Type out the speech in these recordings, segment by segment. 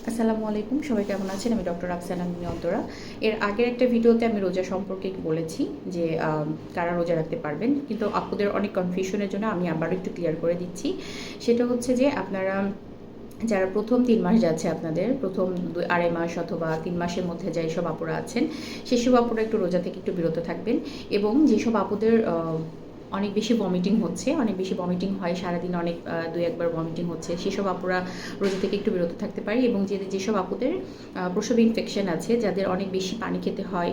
আসসালামু আলাইকুম, সবাই কেমন আছেন? আমি ডক্টর আফসানা মিমি অন্তরা। এর আগের একটা ভিডিওতে আমি রোজা সম্পর্কে বলেছি যে কারা রোজা রাখতে পারবেন, কিন্তু আপুদের অনেক কনফিউশনের জন্য আমি আবারও একটু ক্লিয়ার করে দিচ্ছি। সেটা হচ্ছে যে আপনারা যারা প্রথম ৩ মাস যাচ্ছে, আপনাদের প্রথম ২-২.৫ মাস অথবা ৩ মাসের মধ্যে যেসব আপুরা আছেন, সেসব আপুরা একটু রোজা থেকে একটু বিরত থাকবেন। এবং যেসব আপুদের অনেক বেশি ভমিটিং হচ্ছে, অনেক বেশি ভমিটিং হয়, সারাদিন অনেক ২-১ বার ভমিটিং হচ্ছে, সেসব আপুরা রোজা থেকে একটু বিরত থাকতে পারি। এবং যেসব আপুদের প্রসবে ইনফেকশন আছে, যাদের অনেক বেশি পানি খেতে হয়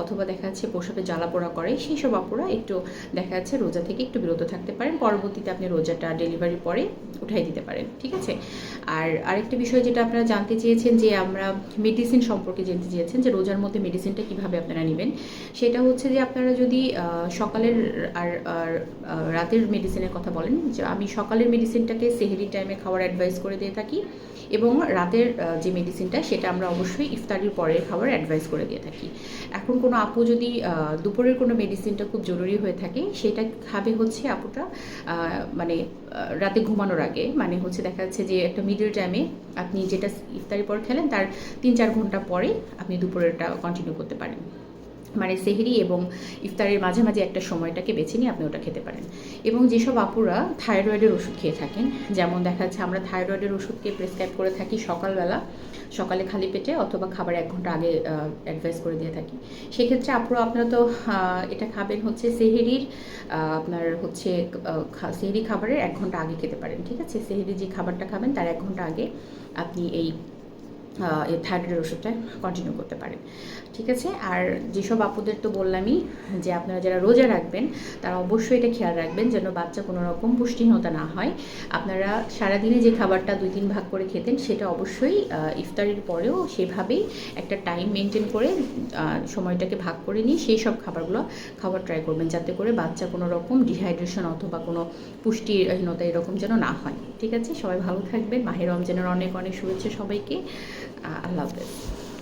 অথবা দেখা যাচ্ছে প্রসবে জ্বালাপোড়া করে, সেই সব আপুরা একটু দেখা যাচ্ছে রোজা থেকে একটু বিরত থাকতে পারেন। পরবর্তীতে আপনি রোজাটা ডেলিভারির পরে উঠাই দিতে পারেন, ঠিক আছে? আর আরেকটা বিষয় যেটা আপনারা জানতে চেয়েছেন, যে আমরা মেডিসিন সম্পর্কে জানতে চেয়েছেন যে রোজার মধ্যে মেডিসিনটা কীভাবে আপনারা নেবেন। সেটা হচ্ছে যে আপনারা যদি সকালের আর আর রাতের মেডিসিনের কথা বলেন, যে আমি সকালের মেডিসিনটাকে সেহরি টাইমে খাওয়ার অ্যাডভাইস করে দিয়ে থাকি, এবং রাতের যে মেডিসিনটা সেটা আমরা অবশ্যই ইফতারির পরে খাওয়ার অ্যাডভাইস করে দিয়ে থাকি। এখন কোনো আপু যদি দুপুরের কোনো মেডিসিনটা খুব জরুরি হয়ে থাকে, সেটা খাবে হচ্ছে আপুটা মানে রাতে ঘুমানোর আগে, মানে হচ্ছে দেখা যাচ্ছে যে একটা মিডল টাইমে আপনি যেটা ইফতারির পর খেলেন তার ৩-৪ ঘন্টা পরে আপনি দুপুরেরটা কন্টিনিউ করতে পারেন। মানে সেহরি এবং ইফতারের মাঝামাঝি একটা সময়টাকে বেছে নিয়ে আপনি ওটা খেতে পারেন। এবং যেসব আপুরা থাইরয়েডের ওষুধ খেয়ে থাকেন, যেমন দেখা যাচ্ছে আমরা থাইরয়েডের ওষুধকে প্রেসক্রাইব করে থাকি সকালবেলা, সকালে খালি পেটে অথবা খাবার ১ ঘন্টা আগে অ্যাডভাইস করে দিয়ে থাকি। সেক্ষেত্রে আপনারা তো এটা খাবেন হচ্ছে সেহরির আপনার হচ্ছে সেহরি খাবারের ১ ঘন্টা আগে খেতে পারেন, ঠিক আছে? সেহরি যে খাবারটা খাবেন তার ১ ঘন্টা আগে আপনি এই থাইরয়েডের ওষুধটা কন্টিনিউ করতে পারেন, ঠিক আছে? আর যেসব আপুদের তো বললামই যে আপনারা যারা রোজা রাখবেন তারা অবশ্যই এটা খেয়াল রাখবেন যেন বাচ্চা কোনো রকম পুষ্টিহীনতা না হয়। আপনারা সারাদিনে যে খাবারটা ২-৩ ভাগ করে খেতেন, সেটা অবশ্যই ইফতারের পরেও সেভাবেই একটা টাইম মেনটেন করে সময়টাকে ভাগ করে নিয়ে সেই সব খাবারগুলো খাওয়ার ট্রাই করবেন, যাতে করে বাচ্চা কোনো রকম ডিহাইড্রেশন অথবা কোনো পুষ্টিহীনতা এরকম যেন না হয়, ঠিক আছে? সবাই ভালো থাকবেন। মাহে রমজানের অনেক অনেক শুভেচ্ছা সবাইকে। আল্লাহ হাফেজ।